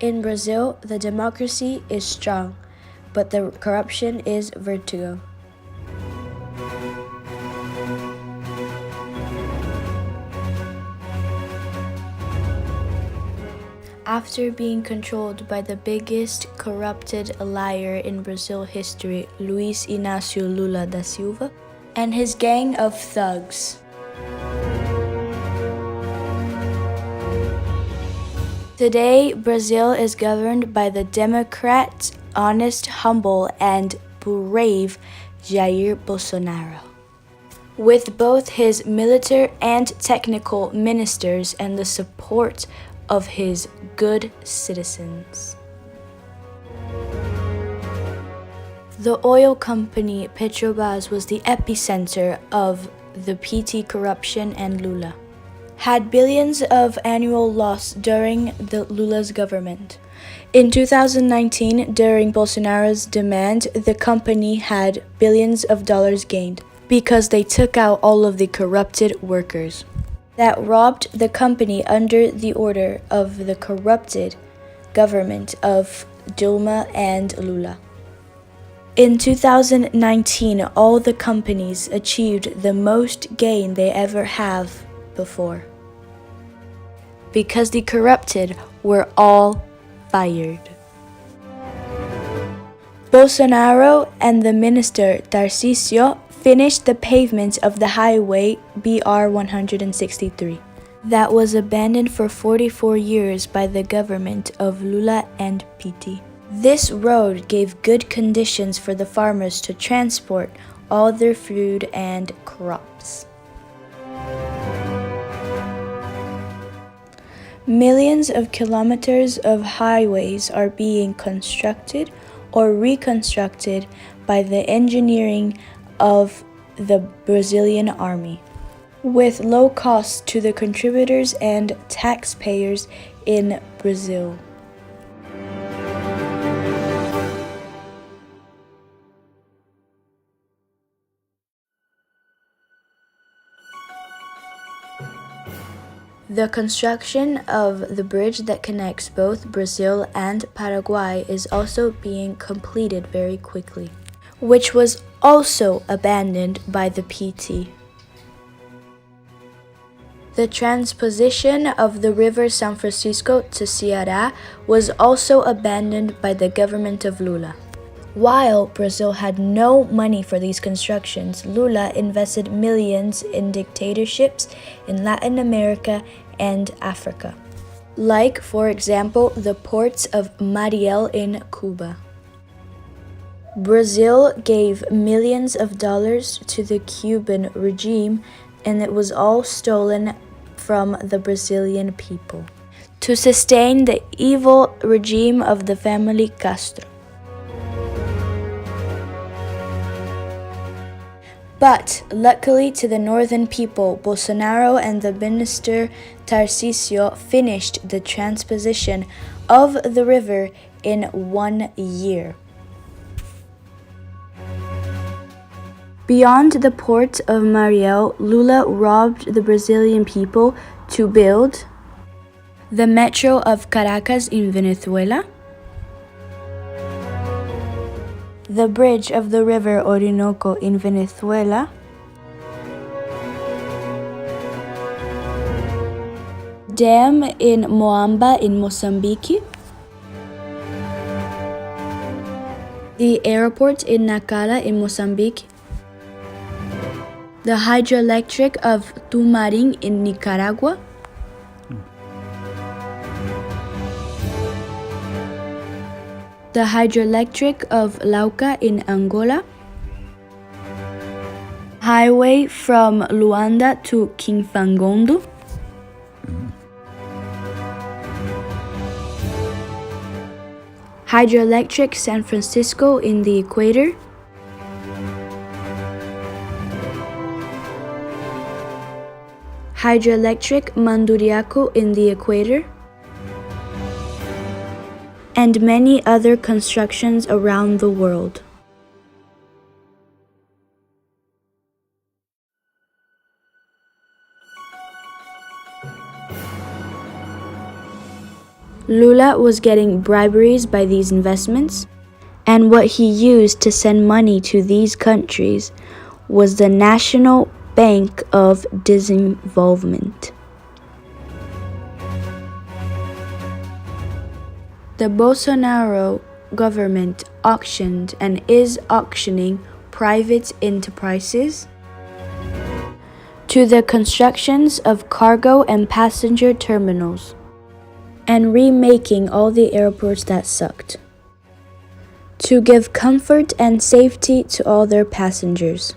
In Brazil, the democracy is strong, but the corruption is vertigo. After being controlled by the biggest corrupted liar in Brazil history, Luiz Inácio Lula da Silva, and his gang of thugs. Today, Brazil is governed by the Democrat, honest, humble, and brave Jair Bolsonaro, with both his military and technical ministers and the support of his good citizens. The oil company Petrobras was the epicenter of the PT corruption, and Lula had billions of annual loss during the Lula's government. In 2019, during Bolsonaro's demand, the company had billions of dollars gained because they took out all of the corrupted workers that robbed the company under the order of the corrupted government of Dilma and Lula. In 2019, all the companies achieved the most gain they ever have before, because the corrupted were all fired. Bolsonaro and the minister Tarcísio finished the pavement of the highway BR-163 that was abandoned for 44 years by the government of Lula and PT. This road gave good conditions for the farmers to transport all their food and crops. Millions of kilometers of highways are being constructed or reconstructed by the engineering of the Brazilian army, with low costs to the contributors and taxpayers in Brazil. The construction of the bridge that connects both Brazil and Paraguay is also being completed very quickly, which was also abandoned by the PT. The transposition of the river São Francisco to Ceará was also abandoned by the government of Lula. While Brazil had no money for these constructions, Lula invested millions in dictatorships in Latin America and Africa, like, for example, the ports of Mariel in Cuba. Brazil gave millions of dollars to the Cuban regime, and it was all stolen from the Brazilian people to sustain the evil regime of the family Castro. But luckily to the northern people, Bolsonaro and the minister Tarcísio finished the transposition of the river in 1 year. Beyond the port of Mariel, Lula robbed the Brazilian people to build the metro of Caracas in Venezuela, the bridge of the river Orinoco in Venezuela, dam in Moamba in Mozambique, the airport in Nacala in Mozambique, the hydroelectric of Tumarin in Nicaragua, the hydroelectric of Lauca in Angola, highway from Luanda to Quinfangondo, hydroelectric San Francisco in the equator, hydroelectric Manduriaco in the equator, and many other constructions around the world. Lula was getting briberies by these investments, and what he used to send money to these countries was the National Bank of Disinvolvement. The Bolsonaro government auctioned and is auctioning private enterprises to the constructions of cargo and passenger terminals and remaking all the airports that sucked to give comfort and safety to all their passengers.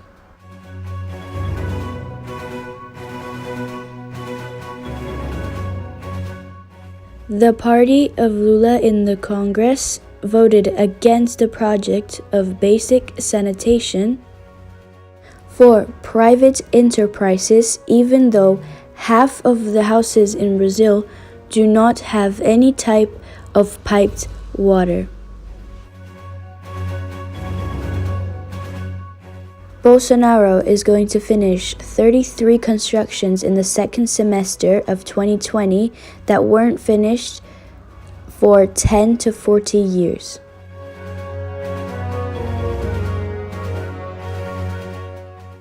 The party of Lula in the Congress voted against the project of basic sanitation for private enterprises, even though half of the houses in Brazil do not have any type of piped water. Bolsonaro is going to finish 33 constructions in the second semester of 2020 that weren't finished for 10 to 40 years.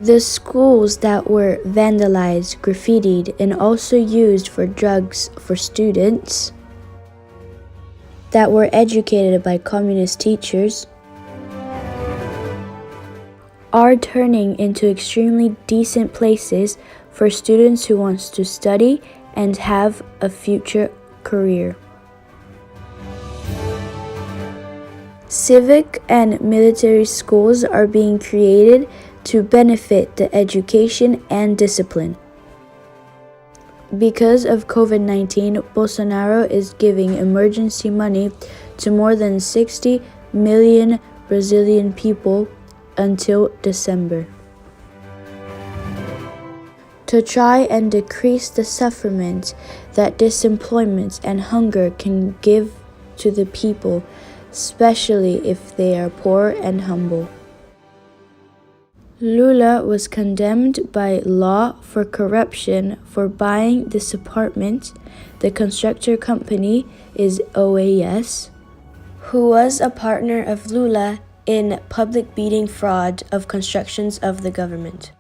The schools that were vandalized, graffitied, and also used for drugs for students that were educated by communist teachers are turning into extremely decent places for students who want to study and have a future career. Civic and military schools are being created to benefit the education and discipline. Because of COVID-19, Bolsonaro is giving emergency money to more than 60 million Brazilian people until December to try and decrease the suffering that disemployment and hunger can give to the people, especially if they are poor and humble. Lula was condemned by law for corruption for buying this apartment. The constructor company is OAS, who was a partner of Lula in public bidding fraud of constructions of the government.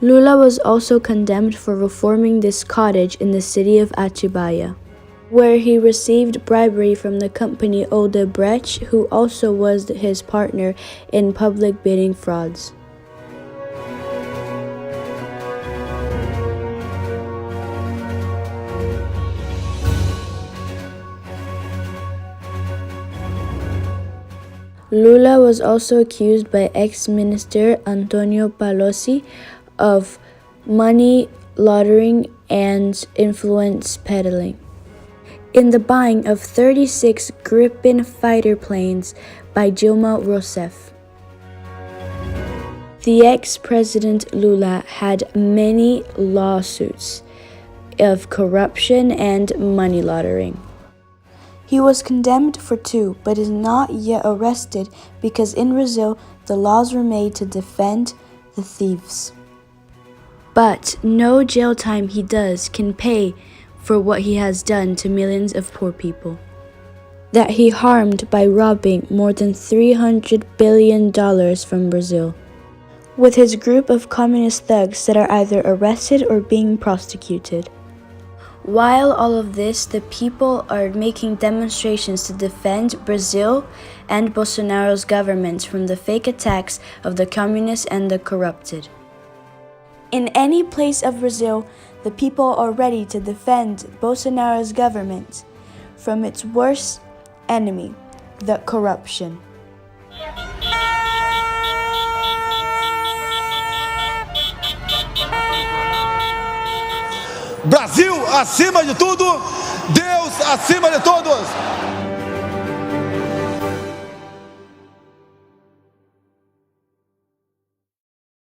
Lula was also condemned for reforming this cottage in the city of Atibaia, where he received bribery from the company OBRAS, who also was his partner in public bidding frauds. Lula was also accused by ex-minister Antonio Palocci of money laundering and influence peddling in the buying of 36 Gripen fighter planes by Dilma Rousseff. The ex-president Lula had many lawsuits of corruption and money laundering. He was condemned for 2, but is not yet arrested because in Brazil, the laws were made to defend the thieves. But no jail time he does can pay for what he has done to millions of poor people that he harmed by robbing more than $300 billion from Brazil, with his group of communist thugs that are either arrested or being prosecuted. While all of this, the people are making demonstrations to defend Brazil and Bolsonaro's government from the fake attacks of the communists and the corrupted. In any place of Brazil, the people are ready to defend Bolsonaro's government from its worst enemy, the corruption. Brasil acima de tudo, Deus acima de todos.